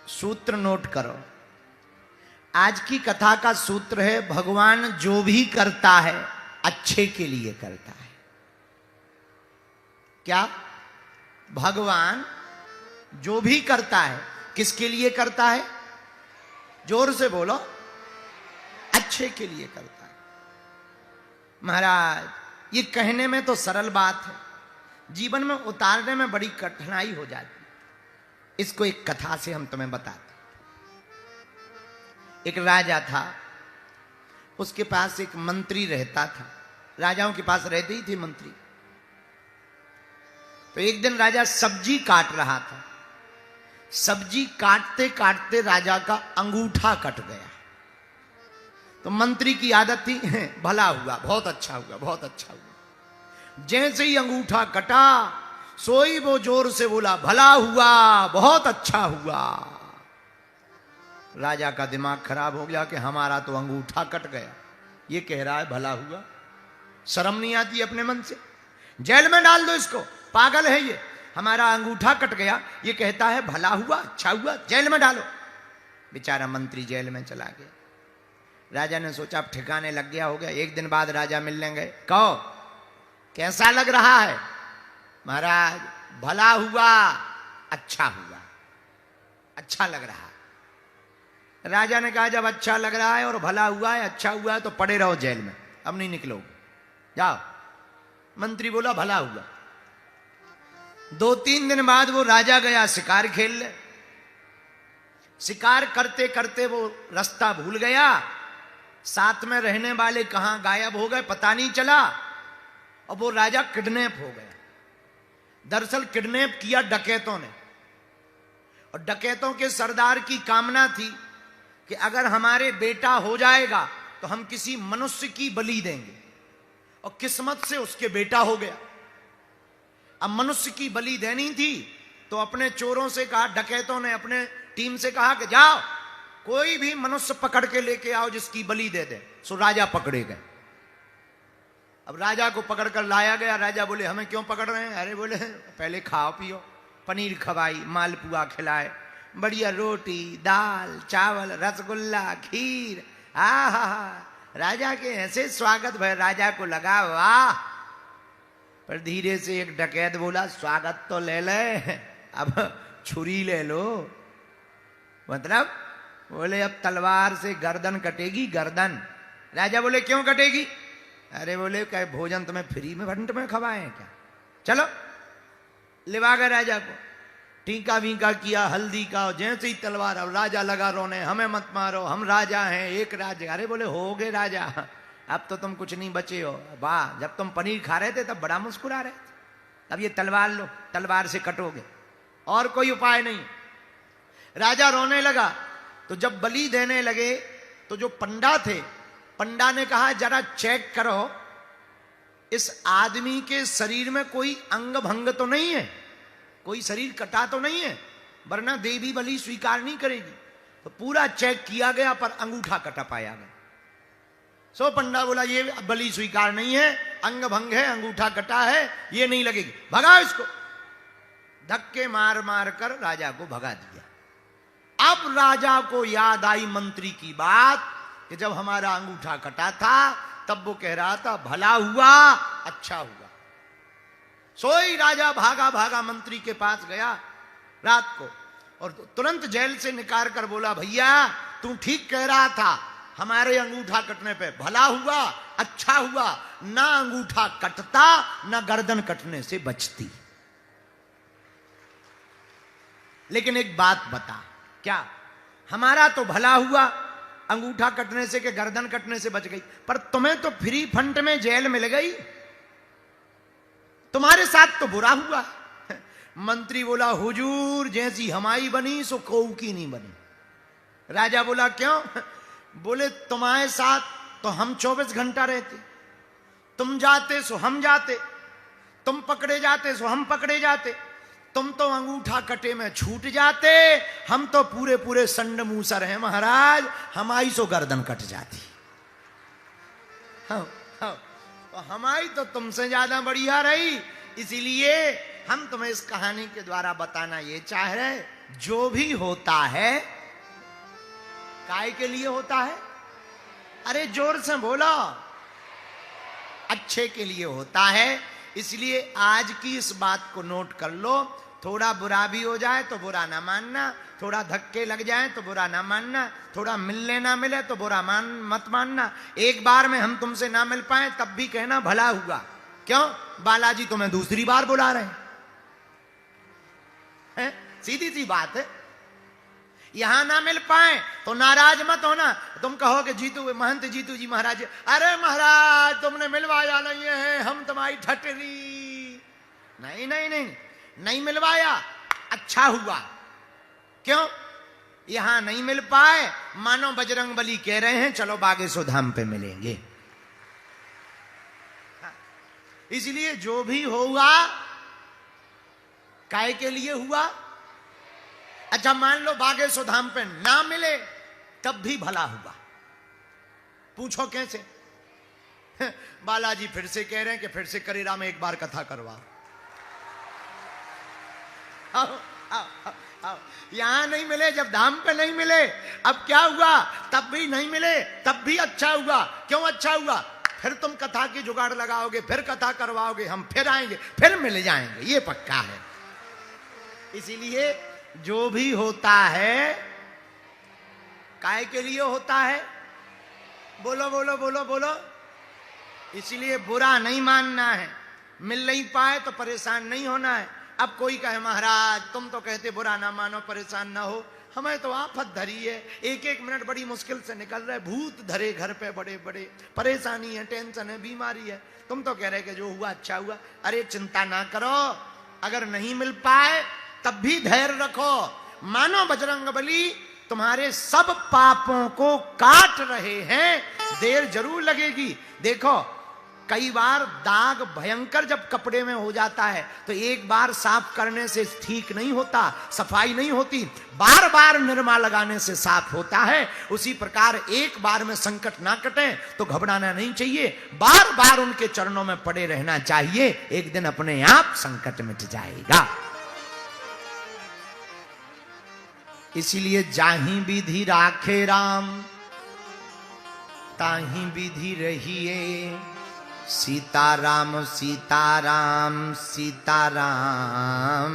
सूत्र नोट करो। आज की कथा का सूत्र है, भगवान जो भी करता है अच्छे के लिए करता है। क्या? भगवान जो भी करता है किसके लिए करता है? जोर से बोलो। अच्छे के लिए करता है। महाराज, ये कहने में तो सरल बात है, जीवन में उतारने में बड़ी कठिनाई हो जाती है। इसको एक कथा से हम तुम्हें बताते। एक राजा था, उसके पास एक मंत्री रहता था। राजाओं के पास रहते ही थे मंत्री। तो एक दिन राजा सब्जी काट रहा था। सब्जी काटते काटते राजा का अंगूठा कट गया। तो मंत्री की आदत थी, भला हुआ, बहुत अच्छा हुआ, बहुत अच्छा हुआ। जैसे ही अंगूठा कटा, सोई वो जोर से बोला, भला हुआ, बहुत अच्छा हुआ। राजा का दिमाग खराब हो गया कि हमारा तो अंगूठा कट गया, ये कह रहा है भला हुआ। शर्म नहीं आती अपने मन से? जेल में डाल दो इसको, पागल है ये। हमारा अंगूठा कट गया, ये कहता है भला हुआ, अच्छा हुआ, जेल में डालो। बेचारा मंत्री जेल में चला गया। राजा ने सोचा अब ठिकाने लग गया हो गया। एक दिन बाद राजा मिलने गए। कहो कैसा लग रहा है? महाराज भला हुआ, अच्छा हुआ, अच्छा लग रहा है। राजा ने कहा जब अच्छा लग रहा है और भला हुआ है, अच्छा हुआ है, तो पड़े रहो जेल में, अब नहीं निकलोगे, जाओ। मंत्री बोला भला हुआ। 2-3 दिन बाद वो राजा गया शिकार खेलने। शिकार करते करते वो रास्ता भूल गया। साथ में रहने वाले कहां गायब हो गए पता नहीं चला। और वो राजा किडनैप हो गया। दरअसल किडनैप किया डकैतों ने। और डकैतों के सरदार की कामना थी कि अगर हमारे बेटा हो जाएगा तो हम किसी मनुष्य की बलि देंगे। और किस्मत से उसके बेटा हो गया। अब मनुष्य की बलि देनी थी तो अपने चोरों से कहा, डकैतों ने अपने टीम से कहा कि जाओ कोई भी मनुष्य पकड़ के लेके आओ जिसकी बलि दे दे। सो राजा पकड़े गए। अब राजा को पकड़ कर लाया गया। राजा बोले हमें क्यों पकड़ रहे हैं? अरे बोले पहले खाओ पियो। पनीर खवाई, मालपुआ खिलाए, बढ़िया रोटी, दाल, चावल, रसगुल्ला, खीर। आहा, राजा के ऐसे स्वागत भय। राजा को लगा वाह। पर धीरे से एक डकैत बोला स्वागत तो ले ले, अब छुरी ले लो। मतलब बोले अब तलवार से गर्दन कटेगी, गर्दन। राजा बोले क्यों कटेगी? अरे बोले क्या भोजन तुम्हें फ्री में भंट में खवाए हैं क्या? चलो लिवा गए राजा को। टीका वीका किया हल्दी का, जैसे ही तलवार। अब राजा लगा रोने, हमें मत मारो, हम राजा हैं, एक राजा। अरे बोले हो गए राजा, अब तो तुम कुछ नहीं बचे हो। वाह, जब तुम पनीर खा रहे थे तब बड़ा मुस्कुरा रहे थे, अब ये तलवार लो, तलवार से कटोगे, और कोई उपाय नहीं। राजा रोने लगा। तो जब बलि देने लगे तो जो पंडा थे, पंडा ने कहा जरा चेक करो इस आदमी के शरीर में कोई अंग भंग तो नहीं है, कोई शरीर कटा तो नहीं है, वरना देवी बलि स्वीकार नहीं करेगी। तो पूरा चेक किया गया पर अंगूठा कटा पाया गया। सो पंडा बोला ये बलि स्वीकार नहीं है, अंग भंग है, अंगूठा कटा है, ये नहीं लगेगी, भगाओ इसको। धक्के मार मार कर राजा को भगा दिया। अब राजा को याद आई मंत्री की बात कि जब हमारा अंगूठा कटा था तब वो कह रहा था भला हुआ, अच्छा हुआ। सोई राजा भागा भागा मंत्री के पास गया रात को और तुरंत जेल से निकाल कर बोला भैया तू ठीक कह रहा था, हमारे अंगूठा कटने पे भला हुआ, अच्छा हुआ। ना अंगूठा कटता ना गर्दन कटने से बचती। लेकिन एक बात बता, क्या हमारा तो भला हुआ अंगूठा कटने से कि गर्दन कटने से बच गई, पर तुम्हें तो फ्री फंड में जेल मिल गई, तुम्हारे साथ तो बुरा हुआ। मंत्री बोला हुजूर जैसी हमारी बनी सो कऊ की नहीं बनी। राजा बोला क्यों? बोले तुम्हारे साथ तो हम 24 घंटा रहते, तुम जाते सो हम जाते, तुम पकड़े जाते सो हम पकड़े जाते, तुम तो अंगूठा कटे में छूट जाते, हम तो पूरे पूरे संड मूसर हैं महाराज, हमारी सो गर्दन कट जाती। हाँ, हाँ, तो हमारी तो तुमसे ज्यादा बढ़िया रही, इसीलिए हम तुम्हें इस कहानी के द्वारा बताना ये चाह रहे जो भी होता है काय के लिए होता है? अरे जोर से बोलो, अच्छे के लिए होता है। इसलिए आज की इस बात को नोट कर लो, थोड़ा बुरा भी हो जाए तो बुरा ना मानना, थोड़ा धक्के लग जाए तो बुरा ना मानना, थोड़ा मिलने ना मिले तो बुरा मत मानना। एक बार में हम तुमसे ना मिल पाए तब भी कहना भला हुआ। क्यों? बालाजी तुम्हें दूसरी बार बुला रहे हैं। सीधी सी बात है। यहां ना मिल पाए तो नाराज मत होना। तुम कहोगे जीतू महंत जीतू जी महाराज, अरे महाराज तुमने मिलवाया नहीं है, हम तुम्हारी ठटरी। नहीं नहीं नहीं, नहीं मिलवाया, अच्छा हुआ। क्यों? यहां नहीं मिल पाए, मानो बजरंग बली कह रहे हैं चलो बागेश्वर धाम पे मिलेंगे। इसलिए जो भी हुआ काय के लिए हुआ। अच्छा मान लो बागेश्वर धाम पे ना मिले तब भी भला हुआ। पूछो कैसे? बालाजी फिर से कह रहे हैं कि फिर से करेरा में एक बार कथा करवा। आओ, आओ, आओ। यहां नहीं मिले, जब धाम पे नहीं मिले, अब क्या हुआ? तब भी नहीं मिले, तब भी अच्छा हुआ। क्यों अच्छा हुआ? फिर तुम कथा की जुगाड़ लगाओगे, फिर कथा करवाओगे, हम फिर आएंगे, फिर मिल जाएंगे, ये पक्का है। इसीलिए जो भी होता है काय के लिए होता है। बोलो बोलो बोलो बोलो। इसलिए बुरा नहीं मानना है। मिल नहीं पाए तो परेशान नहीं होना है। अब कोई कहे महाराज तुम तो कहते बुरा ना मानो, परेशान ना हो, हमें तो आफत धरी है, एक एक मिनट बड़ी मुश्किल से निकल रहे, भूत धरे घर पे बड़े बड़े, परेशानी है, टेंशन है, बीमारी है। तुम तो कह रहे कि जो हुआ अच्छा हुआ। अरे चिंता ना करो, अगर नहीं मिल पाए तब भी धैर्य रखो। मानो बजरंग बली तुम्हारे सब पापों को काट रहे हैं, देर जरूर लगेगी। देखो कई बार दाग भयंकर जब कपड़े में हो जाता है तो एक बार साफ करने से ठीक नहीं होता, सफाई नहीं होती, बार बार निरमा लगाने से साफ होता है। उसी प्रकार एक बार में संकट ना कटे तो घबराना नहीं चाहिए, बार बार उनके चरणों में पड़े रहना चाहिए। एक दिन अपने आप संकट मिट जाएगा। इसीलिए जाहि विधि राखे राम, ताहि विधि रहिए। सीताराम सीताराम सीताराम।